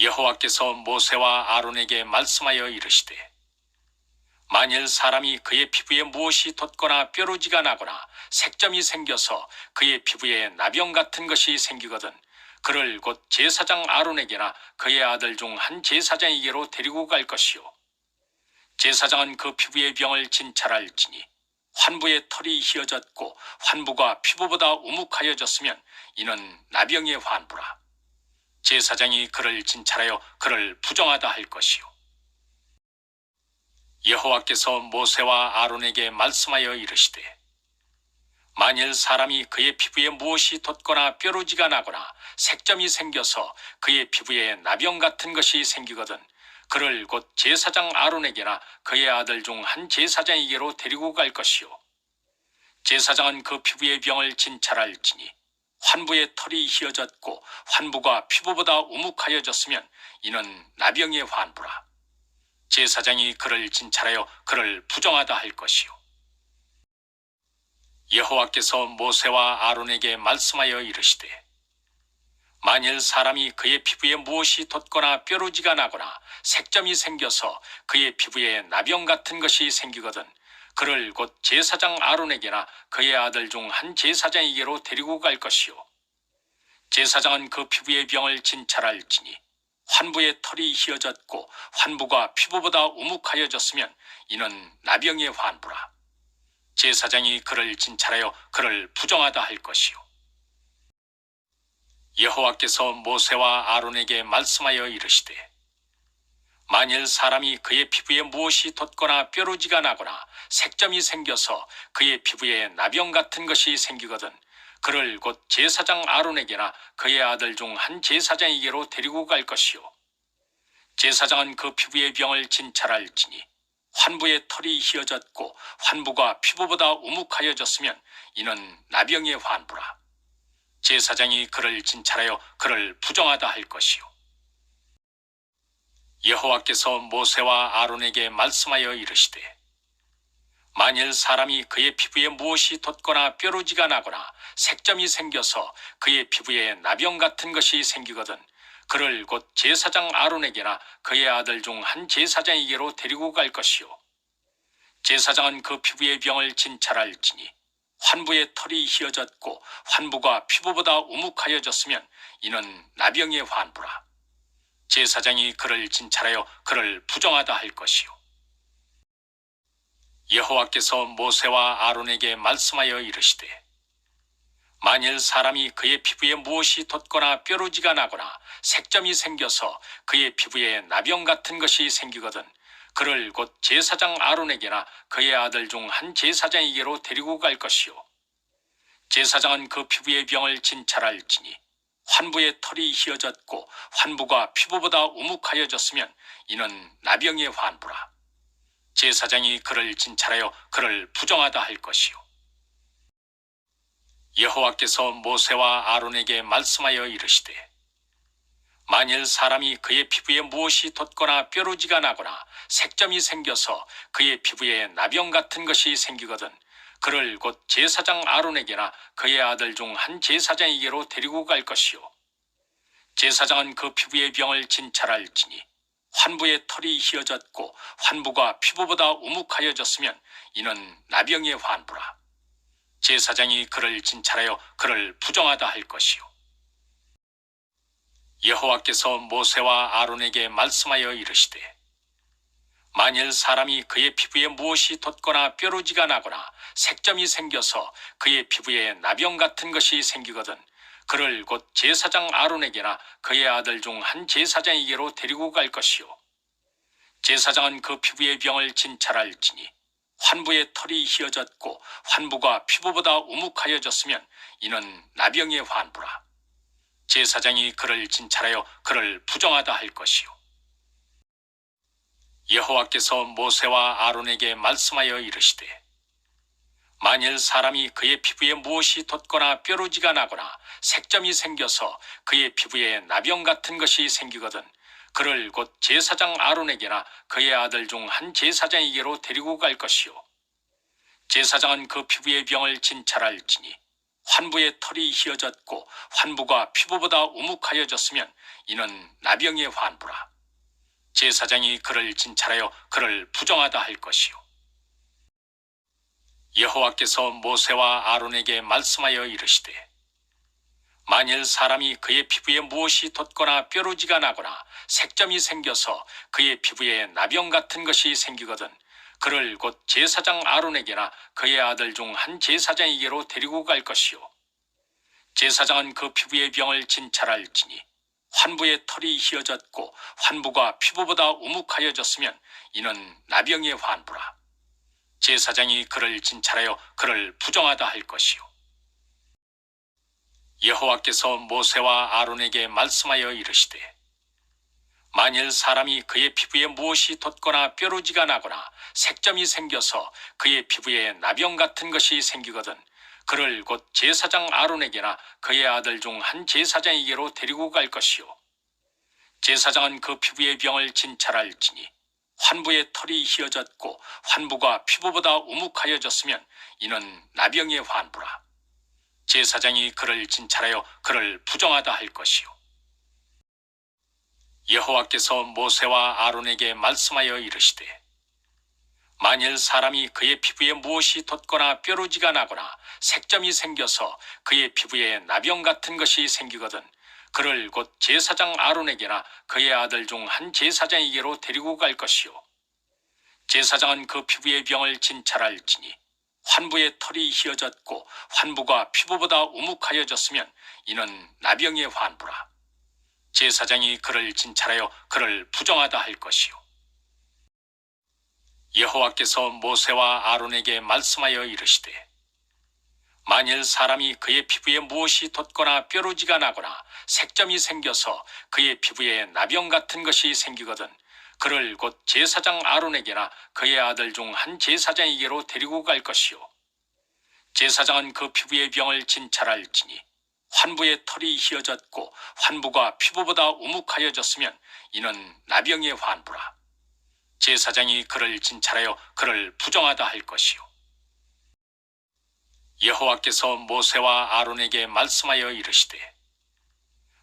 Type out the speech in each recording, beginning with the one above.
여호와께서 모세와 아론에게 말씀하여 이르시되 만일 사람이 그의 피부에 무엇이 돋거나 뾰루지가 나거나 색점이 생겨서 그의 피부에 나병 같은 것이 생기거든 그를 곧 제사장 아론에게나 그의 아들 중 한 제사장에게로 데리고 갈 것이요 제사장은 그 피부의 병을 진찰할지니 환부의 털이 휘어졌고 환부가 피부보다 우묵하여졌으면 이는 나병의 환부라. 제사장이 그를 진찰하여 그를 부정하다 할 것이요 여호와께서 모세와 아론에게 말씀하여 이르시되 만일 사람이 그의 피부에 무엇이 돋거나 뾰루지가 나거나 색점이 생겨서 그의 피부에 나병 같은 것이 생기거든 그를 곧 제사장 아론에게나 그의 아들 중 한 제사장에게로 데리고 갈 것이요 제사장은 그 피부의 병을 진찰할지니 환부의 털이 휘어졌고 환부가 피부보다 우묵하여졌으면 이는 나병의 환부라. 제사장이 그를 진찰하여 그를 부정하다 할 것이요 여호와께서 모세와 아론에게 말씀하여 이르시되 만일 사람이 그의 피부에 무엇이 돋거나 뾰루지가 나거나 색점이 생겨서 그의 피부에 나병 같은 것이 생기거든 그를 곧 제사장 아론에게나 그의 아들 중 한 제사장에게로 데리고 갈 것이요 제사장은 그 피부의 병을 진찰할지니 환부의 털이 휘어졌고 환부가 피부보다 우묵하여졌으면 이는 나병의 환부라. 제사장이 그를 진찰하여 그를 부정하다 할 것이요 여호와께서 모세와 아론에게 말씀하여 이르시되 만일 사람이 그의 피부에 무엇이 돋거나 뾰루지가 나거나 색점이 생겨서 그의 피부에 나병 같은 것이 생기거든 그를 곧 제사장 아론에게나 그의 아들 중 한 제사장에게로 데리고 갈 것이요 제사장은 그 피부의 병을 진찰할지니 환부의 털이 휘어졌고 환부가 피부보다 우묵하여졌으면 이는 나병의 환부라. 제사장이 그를 진찰하여 그를 부정하다 할 것이요 여호와께서 모세와 아론에게 말씀하여 이르시되 만일 사람이 그의 피부에 무엇이 돋거나 뾰루지가 나거나 색점이 생겨서 그의 피부에 나병 같은 것이 생기거든 그를 곧 제사장 아론에게나 그의 아들 중 한 제사장에게로 데리고 갈 것이요 제사장은 그 피부의 병을 진찰할지니 환부의 털이 휘어졌고 환부가 피부보다 우묵하여졌으면 이는 나병의 환부라. 제사장이 그를 진찰하여 그를 부정하다 할 것이요 여호와께서 모세와 아론에게 말씀하여 이르시되 만일 사람이 그의 피부에 무엇이 돋거나 뾰루지가 나거나 색점이 생겨서 그의 피부에 나병 같은 것이 생기거든 그를 곧 제사장 아론에게나 그의 아들 중 한 제사장에게로 데리고 갈 것이요 제사장은 그 피부의 병을 진찰할지니 환부의 털이 휘어졌고 환부가 피부보다 우묵하여졌으면 이는 나병의 환부라. 제사장이 그를 진찰하여 그를 부정하다 할 것이요 여호와께서 모세와 아론에게 말씀하여 이르시되 만일 사람이 그의 피부에 무엇이 돋거나 뾰루지가 나거나 색점이 생겨서 그의 피부에 나병 같은 것이 생기거든 그를 곧 제사장 아론에게나 그의 아들 중 한 제사장에게로 데리고 갈 것이요 제사장은 그 피부의 병을 진찰할지니 환부의 털이 휘어졌고 환부가 피부보다 우묵하여졌으면 이는 나병의 환부라. 제사장이 그를 진찰하여 그를 부정하다 할 것이요 여호와께서 모세와 아론에게 말씀하여 이르시되 만일 사람이 그의 피부에 무엇이 돋거나 뾰루지가 나거나 색점이 생겨서 그의 피부에 나병 같은 것이 생기거든 그를 곧 제사장 아론에게나 그의 아들 중 한 제사장에게로 데리고 갈 것이요 제사장은 그 피부의 병을 진찰할지니 환부의 털이 휘어졌고 환부가 피부보다 우묵하여졌으면 이는 나병의 환부라. 제사장이 그를 진찰하여 그를 부정하다 할 것이요 여호와께서 모세와 아론에게 말씀하여 이르시되 만일 사람이 그의 피부에 무엇이 돋거나 뾰루지가 나거나 색점이 생겨서 그의 피부에 나병 같은 것이 생기거든 그를 곧 제사장 아론에게나 그의 아들 중 한 제사장에게로 데리고 갈 것이요 제사장은 그 피부의 병을 진찰할지니 환부의 털이 희어졌고 환부가 피부보다 우묵하여졌으면 이는 나병의 환부라. 제사장이 그를 진찰하여 그를 부정하다 할 것이요. 여호와께서 모세와 아론에게 말씀하여 이르시되 만일 사람이 그의 피부에 무엇이 돋거나 뾰루지가 나거나 색점이 생겨서 그의 피부에 나병 같은 것이 생기거든 그를 곧 제사장 아론에게나 그의 아들 중 한 제사장에게로 데리고 갈 것이요. 제사장은 그 피부의 병을 진찰할지니 환부의 털이 희어졌고 환부가 피부보다 우묵하여졌으면 이는 나병의 환부라. 제사장이 그를 진찰하여 그를 부정하다 할 것이요. 여호와께서 모세와 아론에게 말씀하여 이르시되 만일 사람이 그의 피부에 무엇이 돋거나 뾰루지가 나거나 색점이 생겨서 그의 피부에 나병 같은 것이 생기거든 그를 곧 제사장 아론에게나 그의 아들 중 한 제사장에게로 데리고 갈 것이요. 제사장은 그 피부의 병을 진찰할지니 환부의 털이 희어졌고 환부가 피부보다 우묵하여졌으면 이는 나병의 환부라. 제사장이 그를 진찰하여 그를 부정하다 할 것이요. 여호와께서 모세와 아론에게 말씀하여 이르시되 만일 사람이 그의 피부에 무엇이 돋거나 뾰루지가 나거나 색점이 생겨서 그의 피부에 나병 같은 것이 생기거든 그를 곧 제사장 아론에게나 그의 아들 중 한 제사장에게로 데리고 갈 것이요. 제사장은 그 피부의 병을 진찰할지니 환부의 털이 희어졌고 환부가 피부보다 우묵하여졌으면 이는 나병의 환부라. 제사장이 그를 진찰하여 그를 부정하다 할 것이요. 여호와께서 모세와 아론에게 말씀하여 이르시되 만일 사람이 그의 피부에 무엇이 돋거나 뾰루지가 나거나 색점이 생겨서 그의 피부에 나병 같은 것이 생기거든 그를 곧 제사장 아론에게나 그의 아들 중 한 제사장에게로 데리고 갈 것이요. 제사장은 그 피부의 병을 진찰할지니 환부의 털이 희어졌고 환부가 피부보다 우묵하여졌으면 이는 나병의 환부라. 제사장이 그를 진찰하여 그를 부정하다 할 것이요. 여호와께서 모세와 아론에게 말씀하여 이르시되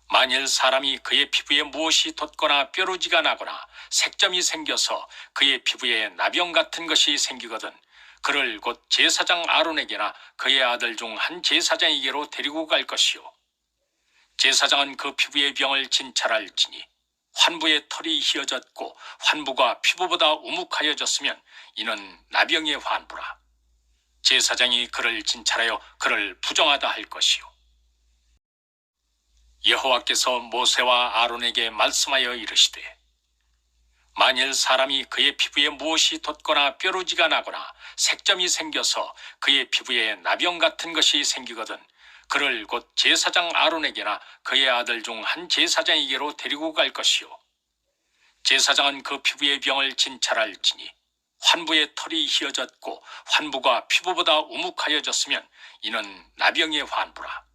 만일 사람이 그의 피부에 무엇이 돋거나 뾰루지가 나거나 색점이 생겨서 그의 피부에 나병 같은 것이 생기거든 그를 곧 제사장 아론에게나 그의 아들 중 한 제사장에게로 데리고 갈 것이요. 제사장은 그 피부의 병을 진찰할지니 환부의 털이 희어졌고 환부가 피부보다 우묵하여졌으면 이는 나병의 환부라. 제사장이 그를 진찰하여 그를 부정하다 할 것이요. 여호와께서 모세와 아론에게 말씀하여 이르시되 만일 사람이 그의 피부에 무엇이 돋거나 뾰루지가 나거나 색점이 생겨서 그의 피부에 나병 같은 것이 생기거든 그를 곧 제사장 아론에게나 그의 아들 중 한 제사장에게로 데리고 갈 것이요. 제사장은 그 피부의 병을 진찰할지니 환부의 털이 희어졌고 환부가 피부보다 우묵하여졌으면 이는 나병의 환부라.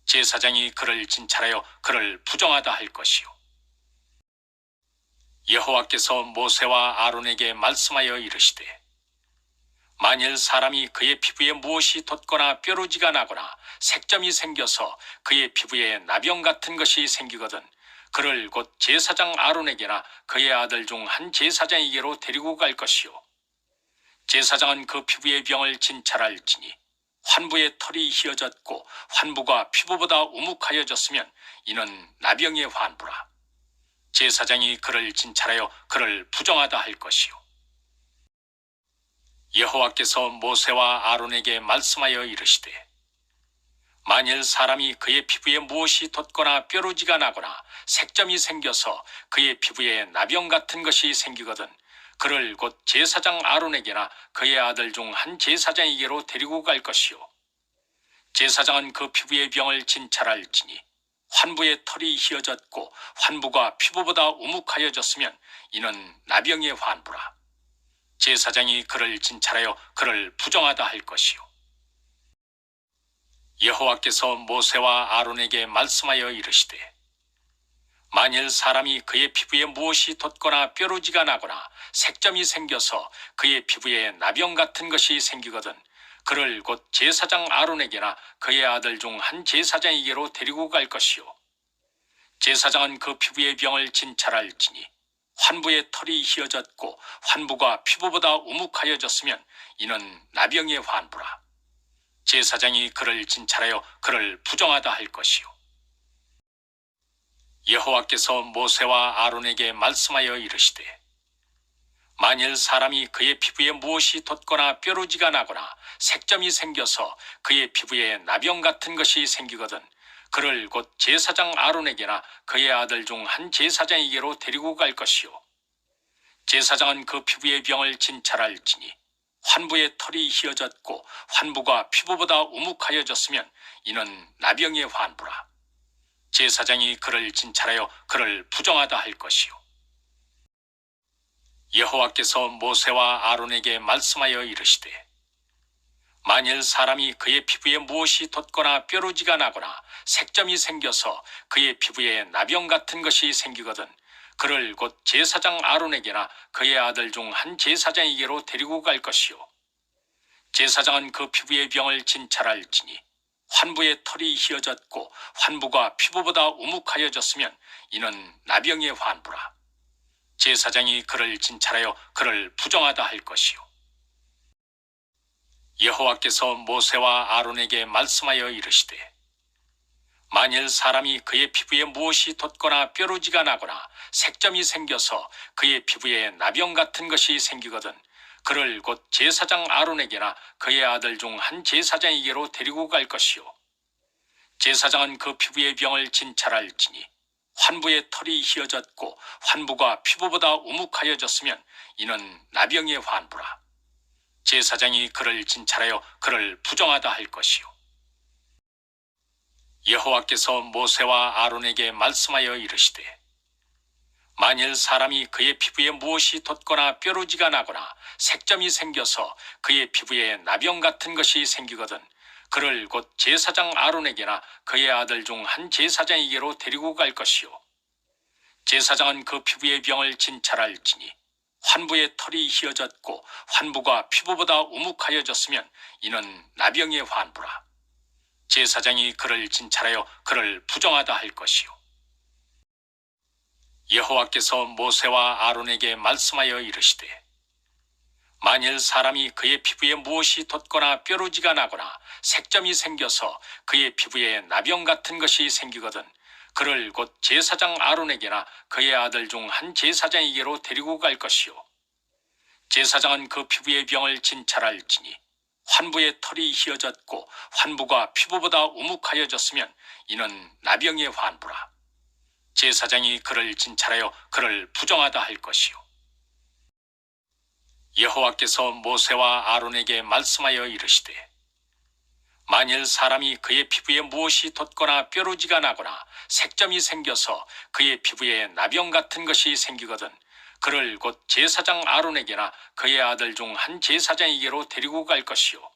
제사장이 그를 진찰하여 그를 부정하다 할 것이요. 여호와께서 모세와 아론에게 말씀하여 이르시되 만일 사람이 그의 피부에 무엇이 돋거나 뾰루지가 나거나 색점이 생겨서 그의 피부에 나병 같은 것이 생기거든 그를 곧 제사장 아론에게나 그의 아들 중 한 제사장에게로 데리고 갈 것이요. 제사장은 그 피부의 병을 진찰할지니 환부의 털이 희어졌고 환부가 피부보다 우묵하여졌으면 이는 나병의 환부라. 제사장이 그를 진찰하여 그를 부정하다 할 것이요. 여호와께서 모세와 아론에게 말씀하여 이르시되 만일 사람이 그의 피부에 무엇이 돋거나 뾰루지가 나거나 색점이 생겨서 그의 피부에 나병 같은 것이 생기거든 그를 곧 제사장 아론에게나 그의 아들 중 한 제사장에게로 데리고 갈 것이요. 제사장은 그 피부의 병을 진찰할지니 환부의 털이 희어졌고 환부가 피부보다 우묵하여졌으면 이는 나병의 환부라. 제사장이 그를 진찰하여 그를 부정하다 할 것이요. 여호와께서 모세와 아론에게 말씀하여 이르시되 만일 사람이 그의 피부에 무엇이 돋거나 뾰루지가 나거나 색점이 생겨서 그의 피부에 나병 같은 것이 생기거든 그를 곧 제사장 아론에게나 그의 아들 중 한 제사장에게로 데리고 갈 것이요 제사장은 그 피부의 병을 진찰할지니 환부의 털이 휘어졌고 환부가 피부보다 우묵하여졌으면 이는 나병의 환부라. 제사장이 그를 진찰하여 그를 부정하다 할 것이요 여호와께서 모세와 아론에게 말씀하여 이르시되 만일 사람이 그의 피부에 무엇이 돋거나 뾰루지가 나거나 색점이 생겨서 그의 피부에 나병 같은 것이 생기거든 그를 곧 제사장 아론에게나 그의 아들 중 한 제사장에게로 데리고 갈 것이요 제사장은 그 피부의 병을 진찰할지니 환부의 털이 휘어졌고 환부가 피부보다 우묵하여졌으면 이는 나병의 환부라. 제사장이 그를 진찰하여 그를 부정하다 할 것이요 여호와께서 모세와 아론에게 말씀하여 이르시되 만일 사람이 그의 피부에 무엇이 돋거나 뾰루지가 나거나 색점이 생겨서 그의 피부에 나병 같은 것이 생기거든 그를 곧 제사장 아론에게나 그의 아들 중 한 제사장에게로 데리고 갈 것이요 제사장은 그 피부의 병을 진찰할지니 환부의 털이 휘어졌고 환부가 피부보다 우묵하여졌으면 이는 나병의 환부라. 제사장이 그를 진찰하여 그를 부정하다 할 것이요 여호와께서 모세와 아론에게 말씀하여 이르시되 만일 사람이 그의 피부에 무엇이 돋거나 뾰루지가 나거나 색점이 생겨서 그의 피부에 나병 같은 것이 생기거든 그를 곧 제사장 아론에게나 그의 아들 중 한 제사장에게로 데리고 갈 것이요 제사장은 그 피부의 병을 진찰할지니 환부의 털이 휘어졌고 환부가 피부보다 우묵하여졌으면 이는 나병의 환부라. 제사장이 그를 진찰하여 그를 부정하다 할 것이요 여호와께서 모세와 아론에게 말씀하여 이르시되 만일 사람이 그의 피부에 무엇이 돋거나 뾰루지가 나거나 색점이 생겨서 그의 피부에 나병 같은 것이 생기거든 그를 곧 제사장 아론에게나 그의 아들 중 한 제사장에게로 데리고 갈 것이요 제사장은 그 피부의 병을 진찰할지니 환부의 털이 휘어졌고 환부가 피부보다 우묵하여졌으면 이는 나병의 환부라. 제사장이 그를 진찰하여 그를 부정하다 할 것이요 여호와께서 모세와 아론에게 말씀하여 이르시되 만일 사람이 그의 피부에 무엇이 돋거나 뾰루지가 나거나 색점이 생겨서 그의 피부에 나병 같은 것이 생기거든 그를 곧 제사장 아론에게나 그의 아들 중 한 제사장에게로 데리고 갈 것이요 제사장은 그 피부의 병을 진찰할지니 환부의 털이 휘어졌고 환부가 피부보다 우묵하여졌으면 이는 나병의 환부라. 제사장이 그를 진찰하여 그를 부정하다 할 것이요 여호와께서 모세와 아론에게 말씀하여 이르시되 만일 사람이 그의 피부에 무엇이 돋거나 뾰루지가 나거나 색점이 생겨서 그의 피부에 나병 같은 것이 생기거든 그를 곧 제사장 아론에게나 그의 아들 중 한 제사장에게로 데리고 갈 것이요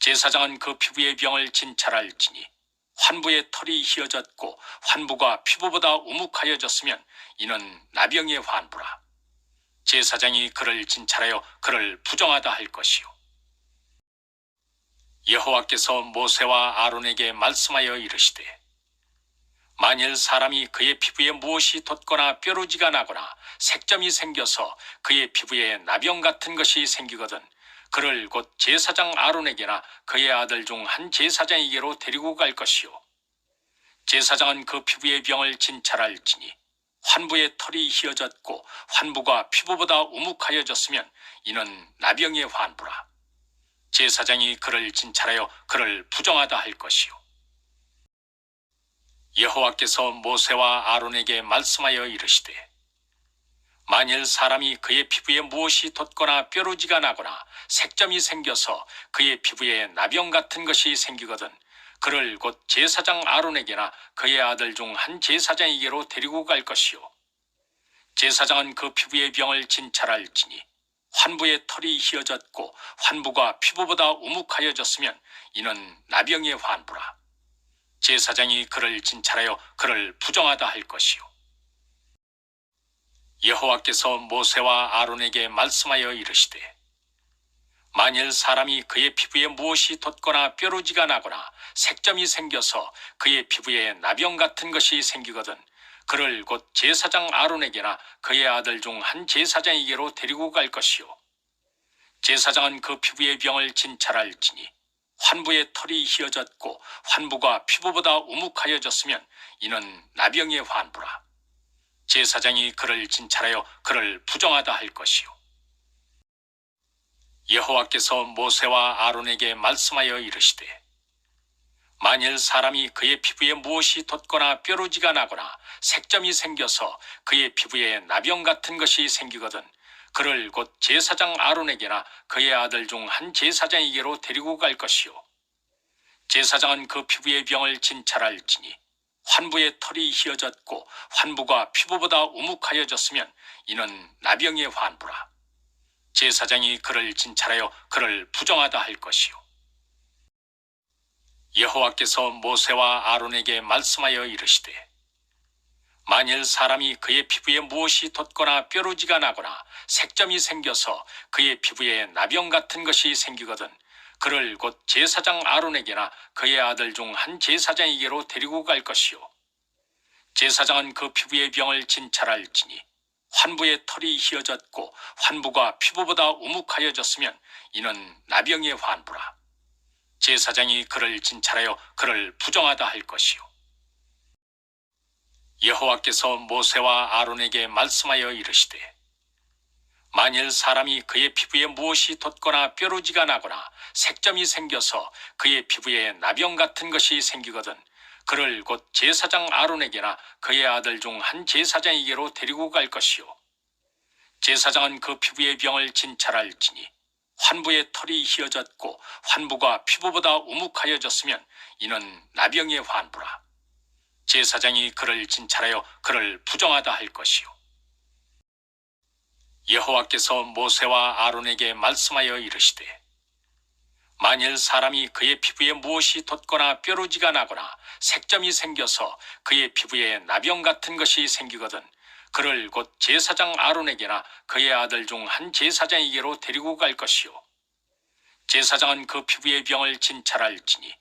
제사장은 그 피부의 병을 진찰할지니 환부의 털이 휘어졌고 환부가 피부보다 우묵하여졌으면 이는 나병의 환부라. 제사장이 그를 진찰하여 그를 부정하다 할 것이요 여호와께서 모세와 아론에게 말씀하여 이르시되 만일 사람이 그의 피부에 무엇이 돋거나 뾰루지가 나거나 색점이 생겨서 그의 피부에 나병 같은 것이 생기거든 그를 곧 제사장 아론에게나 그의 아들 중 한 제사장에게로 데리고 갈 것이요 제사장은 그 피부의 병을 진찰할지니 환부의 털이 휘어졌고 환부가 피부보다 우묵하여졌으면 이는 나병의 환부라. 제사장이 그를 진찰하여 그를 부정하다 할 것이요 여호와께서 모세와 아론에게 말씀하여 이르시되 만일 사람이 그의 피부에 무엇이 돋거나 뾰루지가 나거나 색점이 생겨서 그의 피부에 나병 같은 것이 생기거든 그를 곧 제사장 아론에게나 그의 아들 중 한 제사장에게로 데리고 갈 것이요 제사장은 그 피부의 병을 진찰할지니 환부의 털이 휘어졌고 환부가 피부보다 우묵하여졌으면 이는 나병의 환부라. 제사장이 그를 진찰하여 그를 부정하다 할 것이요 만일 사람이 그의 피부에 무엇이 돋거나 뾰루지가 나거나 색점이 생겨서 그의 피부에 나병 같은 것이 생기거든 그를 곧 제사장 아론에게나 그의 아들 중 한 제사장에게로 데리고 갈 것이요 제사장은 그 피부의 병을 진찰할지니 환부의 털이 휘어졌고 환부가 피부보다 우묵하여졌으면 이는 나병의 환부라. 제사장이 그를 진찰하여 그를 부정하다 할 것이요 여호와께서 모세와 아론에게 말씀하여 이르시되 만일 사람이 그의 피부에 무엇이 돋거나 뾰루지가 나거나 색점이 생겨서 그의 피부에 나병 같은 것이 생기거든 그를 곧 제사장 아론에게나 그의 아들 중 한 제사장에게로 데리고 갈 것이요. 제사장은 그 피부의 병을 진찰할지니 환부의 털이 휘어졌고 환부가 피부보다 우묵하여졌으면 이는 나병의 환부라. 제사장이 그를 진찰하여 그를 부정하다 할 것이요. 여호와께서 모세와 아론에게 말씀하여 이르시되 만일 사람이 그의 피부에 무엇이 돋거나 뾰루지가 나거나 색점이 생겨서 그의 피부에 나병 같은 것이 생기거든 그를 곧 제사장 아론에게나 그의 아들 중 한 제사장에게로 데리고 갈 것이요. 제사장은 그 피부의 병을 진찰할지니 환부의 털이 휘어졌고 환부가 피부보다 우묵하여졌으면 이는 나병의 환부라. 제사장이 그를 진찰하여 그를 부정하다 할 것이요. 여호와께서 모세와 아론에게 말씀하여 이르시되 만일 사람이 그의 피부에 무엇이 돋거나 뾰루지가 나거나 색점이 생겨서 그의 피부에 나병 같은 것이 생기거든 그를 곧 제사장 아론에게나 그의 아들 중 한 제사장에게로 데리고 갈 것이요. 제사장은 그 피부의 병을 진찰할지니 환부의 털이 휘어졌고 환부가 피부보다 우묵하여졌으면 이는 나병의 환부라. 제사장이 그를 진찰하여 그를 부정하다 할 것이요. 여호와께서 모세와 아론에게 말씀하여 이르시되 만일 사람이 그의 피부에 무엇이 돋거나 뾰루지가 나거나 색점이 생겨서 그의 피부에 나병 같은 것이 생기거든 그를 곧 제사장 아론에게나 그의 아들 중 한 제사장에게로 데리고 갈 것이요. 제사장은 그 피부의 병을 진찰할지니 환부의 털이 휘어졌고 환부가 피부보다 우묵하여졌으면 이는 나병의 환부라. 제사장이 그를 진찰하여 그를 부정하다 할 것이요. 여호와께서 모세와 아론에게 말씀하여 이르시되 만일 사람이 그의 피부에 무엇이 돋거나 뾰루지가 나거나 색점이 생겨서 그의 피부에 나병 같은 것이 생기거든 그를 곧 제사장 아론에게나 그의 아들 중 한 제사장에게로 데리고 갈 것이요. 제사장은 그 피부의 병을 진찰할지니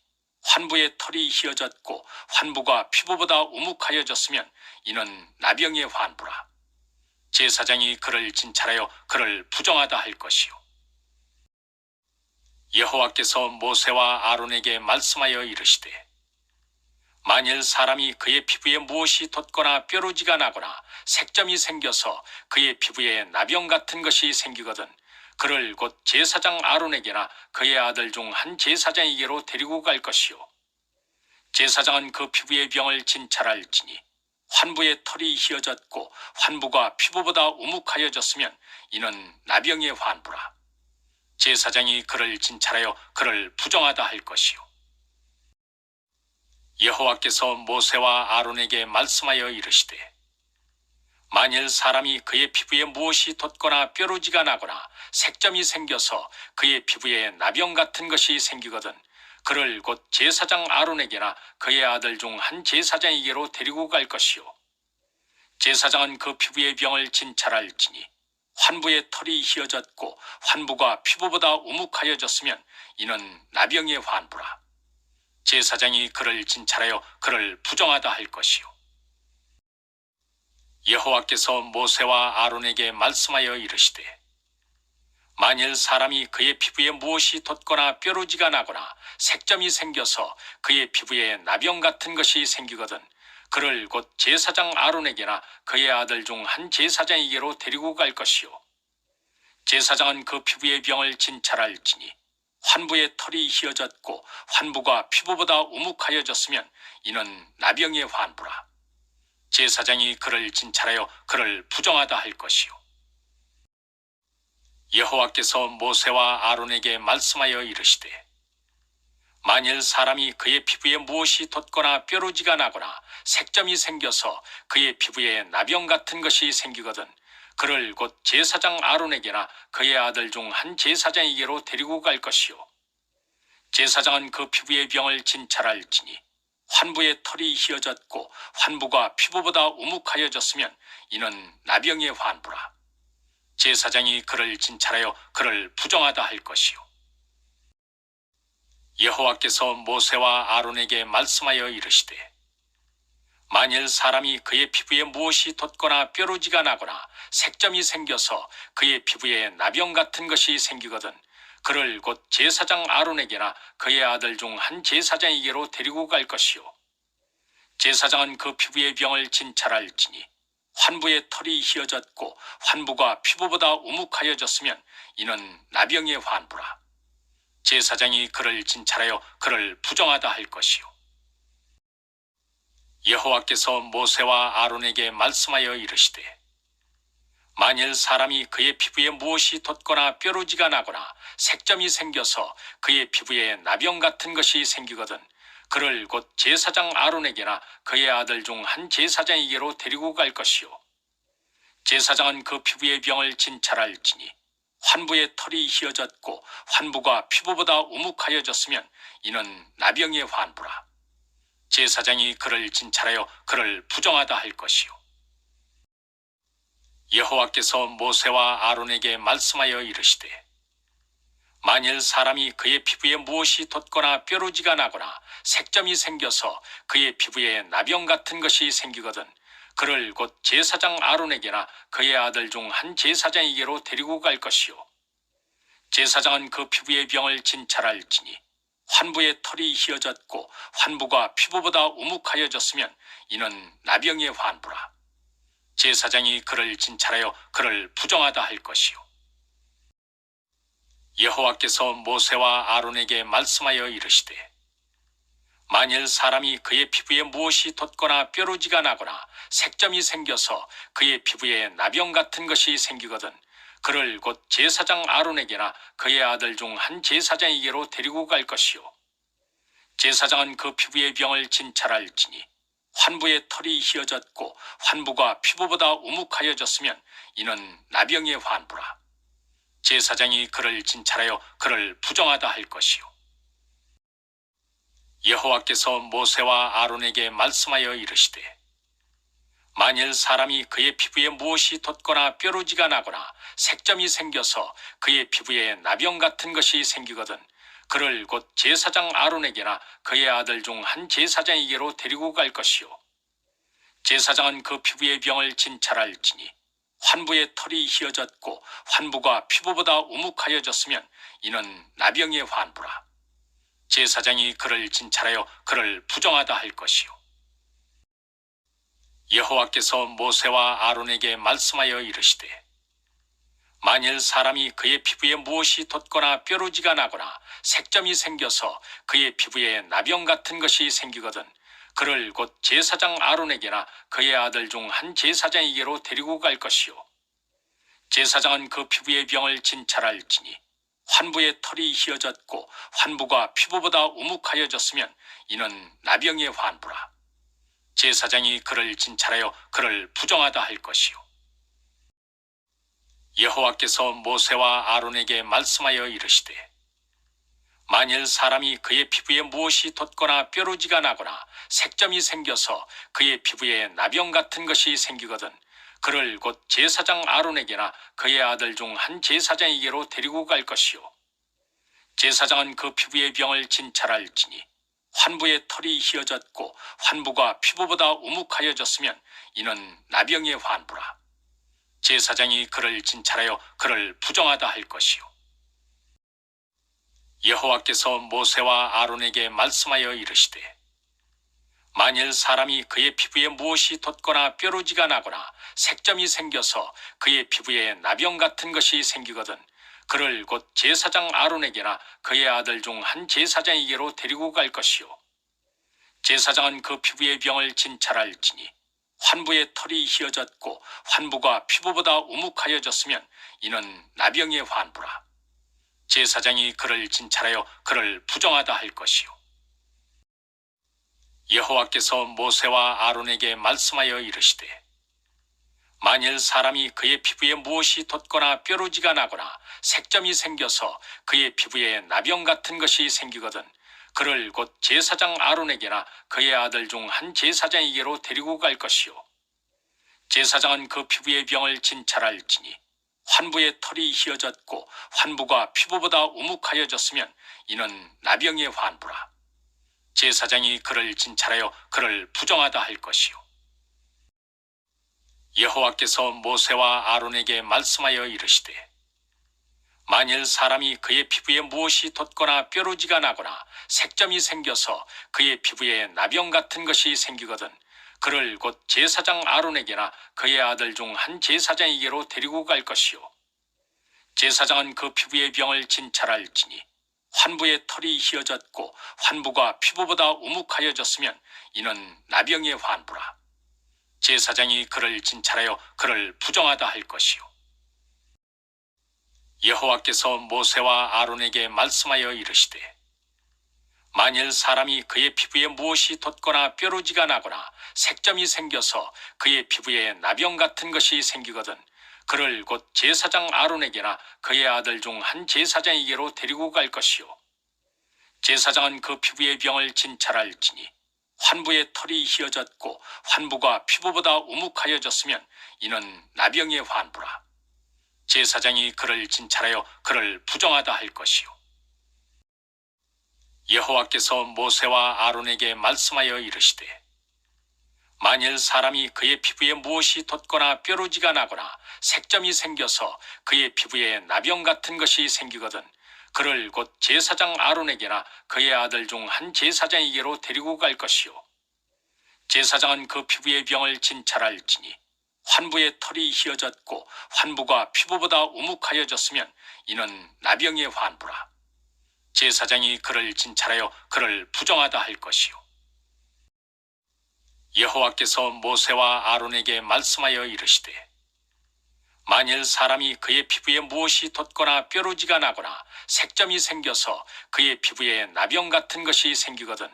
환부의 털이 휘어졌고 환부가 피부보다 우묵하여졌으면 이는 나병의 환부라. 제사장이 그를 진찰하여 그를 부정하다 할 것이요. 여호와께서 모세와 아론에게 말씀하여 이르시되 만일 사람이 그의 피부에 무엇이 돋거나 뾰루지가 나거나 색점이 생겨서 그의 피부에 나병 같은 것이 생기거든 그를 곧 제사장 아론에게나 그의 아들 중 한 제사장에게로 데리고 갈 것이요. 제사장은 그 피부의 병을 진찰할지니 환부의 털이 휘어졌고 환부가 피부보다 우묵하여졌으면 이는 나병의 환부라. 제사장이 그를 진찰하여 그를 부정하다 할 것이요. 여호와께서 모세와 아론에게 말씀하여 이르시되 만일 사람이 그의 피부에 무엇이 돋거나 뾰루지가 나거나 색점이 생겨서 그의 피부에 나병 같은 것이 생기거든 그를 곧 제사장 아론에게나 그의 아들 중 한 제사장에게로 데리고 갈 것이요. 제사장은 그 피부의 병을 진찰할지니 환부의 털이 휘어졌고 환부가 피부보다 우묵하여졌으면 이는 나병의 환부라. 제사장이 그를 진찰하여 그를 부정하다 할 것이요. 여호와께서 모세와 아론에게 말씀하여 이르시되 만일 사람이 그의 피부에 무엇이 돋거나 뾰루지가 나거나 색점이 생겨서 그의 피부에 나병 같은 것이 생기거든 그를 곧 제사장 아론에게나 그의 아들 중 한 제사장에게로 데리고 갈 것이요. 제사장은 그 피부의 병을 진찰할지니 환부의 털이 휘어졌고 환부가 피부보다 우묵하여졌으면 이는 나병의 환부라. 제사장이 그를 진찰하여 그를 부정하다 할 것이요. 여호와께서 모세와 아론에게 말씀하여 이르시되 만일 사람이 그의 피부에 무엇이 돋거나 뾰루지가 나거나 색점이 생겨서 그의 피부에 나병 같은 것이 생기거든 그를 곧 제사장 아론에게나 그의 아들 중 한 제사장에게로 데리고 갈 것이요. 제사장은 그 피부의 병을 진찰할지니 환부의 털이 휘어졌고 환부가 피부보다 우묵하여졌으면 이는 나병의 환부라. 제사장이 그를 진찰하여 그를 부정하다 할 것이요. 여호와께서 모세와 아론에게 말씀하여 이르시되 만일 사람이 그의 피부에 무엇이 돋거나 뾰루지가 나거나 색점이 생겨서 그의 피부에 나병 같은 것이 생기거든 그를 곧 제사장 아론에게나 그의 아들 중 한 제사장에게로 데리고 갈 것이요. 제사장은 그 피부의 병을 진찰할지니 환부의 털이 휘어졌고 환부가 피부보다 우묵하여졌으면 이는 나병의 환부라. 제사장이 그를 진찰하여 그를 부정하다 할 것이요. 여호와께서 모세와 아론에게 말씀하여 이르시되 만일 사람이 그의 피부에 무엇이 돋거나 뾰루지가 나거나 색점이 생겨서 그의 피부에 나병 같은 것이 생기거든 그를 곧 제사장 아론에게나 그의 아들 중 한 제사장에게로 데리고 갈 것이요. 제사장은 그 피부의 병을 진찰할지니 환부의 털이 휘어졌고 환부가 피부보다 우묵하여졌으면 이는 나병의 환부라. 제사장이 그를 진찰하여 그를 부정하다 할 것이요. 여호와께서 모세와 아론에게 말씀하여 이르시되 만일 사람이 그의 피부에 무엇이 돋거나 뾰루지가 나거나 색점이 생겨서 그의 피부에 나병 같은 것이 생기거든 그를 곧 제사장 아론에게나 그의 아들 중 한 제사장에게로 데리고 갈 것이요. 제사장은 그 피부의 병을 진찰할지니 환부의 털이 휘어졌고 환부가 피부보다 우묵하여졌으면 이는 나병의 환부라. 제사장이 그를 진찰하여 그를 부정하다 할 것이요. 여호와께서 모세와 아론에게 말씀하여 이르시되 만일 사람이 그의 피부에 무엇이 돋거나 뾰루지가 나거나 색점이 생겨서 그의 피부에 나병 같은 것이 생기거든 그를 곧 제사장 아론에게나 그의 아들 중 한 제사장에게로 데리고 갈 것이요. 제사장은 그 피부의 병을 진찰할지니 환부의 털이 휘어졌고 환부가 피부보다 우묵하여졌으면 이는 나병의 환부라. 제사장이 그를 진찰하여 그를 부정하다 할 것이요. 여호와께서 모세와 아론에게 말씀하여 이르시되 만일 사람이 그의 피부에 무엇이 돋거나 뾰루지가 나거나 색점이 생겨서 그의 피부에 나병 같은 것이 생기거든 그를 곧 제사장 아론에게나 그의 아들 중 한 제사장에게로 데리고 갈 것이요. 제사장은 그 피부의 병을 진찰할지니 환부의 털이 휘어졌고 환부가 피부보다 우묵하여졌으면 이는 나병의 환부라. 제사장이 그를 진찰하여 그를 부정하다 할 것이요. 여호와께서 모세와 아론에게 말씀하여 이르시되 만일 사람이 그의 피부에 무엇이 돋거나 뾰루지가 나거나 색점이 생겨서 그의 피부에 나병 같은 것이 생기거든 그를 곧 제사장 아론에게나 그의 아들 중 한 제사장에게로 데리고 갈 것이요. 제사장은 그 피부의 병을 진찰할지니 환부의 털이 휘어졌고 환부가 피부보다 우묵하여졌으면 이는 나병의 환부라. 제사장이 그를 진찰하여 그를 부정하다 할 것이요. 여호와께서 모세와 아론에게 말씀하여 이르시되 만일 사람이 그의 피부에 무엇이 돋거나 뾰루지가 나거나 색점이 생겨서 그의 피부에 나병 같은 것이 생기거든 그를 곧 제사장 아론에게나 그의 아들 중 한 제사장에게로 데리고 갈 것이요. 제사장은 그 피부의 병을 진찰할지니 환부의 털이 휘어졌고 환부가 피부보다 우묵하여졌으면 이는 나병의 환부라. 제사장이 그를 진찰하여 그를 부정하다 할 것이요. 여호와께서 모세와 아론에게 말씀하여 이르시되 만일 사람이 그의 피부에 무엇이 돋거나 뾰루지가 나거나 색점이 생겨서 그의 피부에 나병 같은 것이 생기거든 그를 곧 제사장 아론에게나 그의 아들 중 한 제사장에게로 데리고 갈 것이요. 제사장은 그 피부의 병을 진찰할지니 환부의 털이 휘어졌고 환부가 피부보다 우묵하여졌으면 이는 나병의 환부라. 제사장이 그를 진찰하여 그를 부정하다 할 것이요. 여호와께서 모세와 아론에게 말씀하여 이르시되 만일 사람이 그의 피부에 무엇이 돋거나 뾰루지가 나거나 색점이 생겨서 그의 피부에 나병 같은 것이 생기거든 그를 곧 제사장 아론에게나 그의 아들 중 한 제사장에게로 데리고 갈 것이요. 제사장은 그 피부의 병을 진찰할지니 환부의 털이 희어졌고 환부가 피부보다 우묵하여졌으면 이는 나병의 환부라. 제사장이 그를 진찰하여 그를 부정하다 할 것이요. 여호와께서 모세와 아론에게 말씀하여 이르시되 만일 사람이 그의 피부에 무엇이 돋거나 뾰루지가 나거나 색점이 생겨서 그의 피부에 나병 같은 것이 생기거든 그를 곧 제사장 아론에게나 그의 아들 중 한 제사장에게로 데리고 갈 것이요. 제사장은 그 피부의 병을 진찰할지니 환부의 털이 희어졌고 환부가 피부보다 우묵하여졌으면 이는 나병의 환부라. 제사장이 그를 진찰하여 그를 부정하다 할 것이요. 여호와께서 모세와 아론에게 말씀하여 이르시되 만일 사람이 그의 피부에 무엇이 돋거나 뾰루지가 나거나 색점이 생겨서 그의 피부에 나병 같은 것이 생기거든 그를 곧 제사장 아론에게나 그의 아들 중 한 제사장에게로 데리고 갈 것이요. 제사장은 그 피부의 병을 진찰할지니 환부의 털이 희어졌고 환부가 피부보다 우묵하여졌으면 이는 나병의 환부라. 제사장이 그를 진찰하여 그를 부정하다 할 것이요. 여호와께서 모세와 아론에게 말씀하여 이르시되 만일 사람이 그의 피부에 무엇이 돋거나 뾰루지가 나거나 색점이 생겨서 그의 피부에 나병 같은 것이 생기거든 그를 곧 제사장 아론에게나 그의 아들 중 한 제사장에게로 데리고 갈 것이요. 제사장은 그 피부의 병을 진찰할지니 환부의 털이 희어졌고 환부가 피부보다 우묵하여졌으면 이는 나병의 환부라. 제사장이 그를 진찰하여 그를 부정하다 할 것이요. 여호와께서 모세와 아론에게 말씀하여 이르시되 만일 사람이 그의 피부에 무엇이 돋거나 뾰루지가 나거나 색점이 생겨서 그의 피부에 나병 같은 것이 생기거든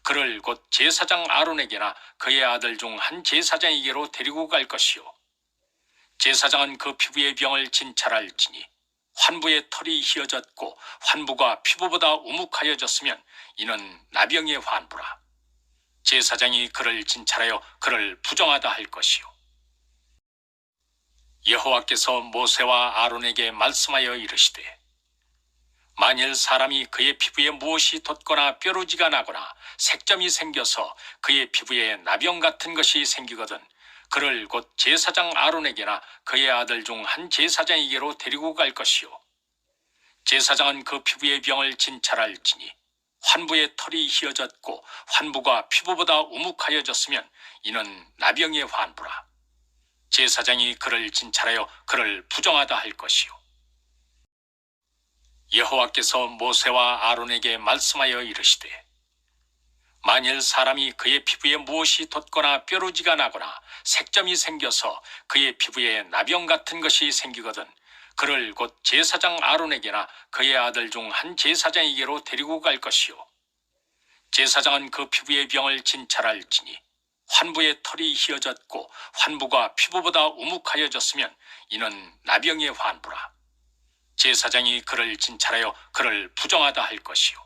그를 곧 제사장 아론에게나 그의 아들 중 한 제사장에게로 데리고 갈 것이요. 제사장은 그 피부의 병을 진찰할지니 환부의 털이 희어졌고 환부가 피부보다 우묵하여졌으면 이는 나병의 환부라. 제사장이 그를 진찰하여 그를 부정하다 할 것이요. 여호와께서 모세와 아론에게 말씀하여 이르시되 만일 사람이 그의 피부에 무엇이 돋거나 뾰루지가 나거나 색점이 생겨서 그의 피부에 나병 같은 것이 생기거든 그를 곧 제사장 아론에게나 그의 아들 중 한 제사장에게로 데리고 갈 것이요. 제사장은 그 피부의 병을 진찰할지니 환부의 털이 희어졌고 환부가 피부보다 우묵하여졌으면 이는 나병의 환부라. 제사장이 그를 진찰하여 그를 부정하다 할 것이요. 여호와께서 모세와 아론에게 말씀하여 이르시되 만일 사람이 그의 피부에 무엇이 돋거나 뾰루지가 나거나 색점이 생겨서 그의 피부에 나병 같은 것이 생기거든 그를 곧 제사장 아론에게나 그의 아들 중 한 제사장에게로 데리고 갈 것이요. 제사장은 그 피부의 병을 진찰할지니 환부의 털이 희어졌고 환부가 피부보다 우묵하여졌으면 이는 나병의 환부라. 제사장이 그를 진찰하여 그를 부정하다 할 것이요.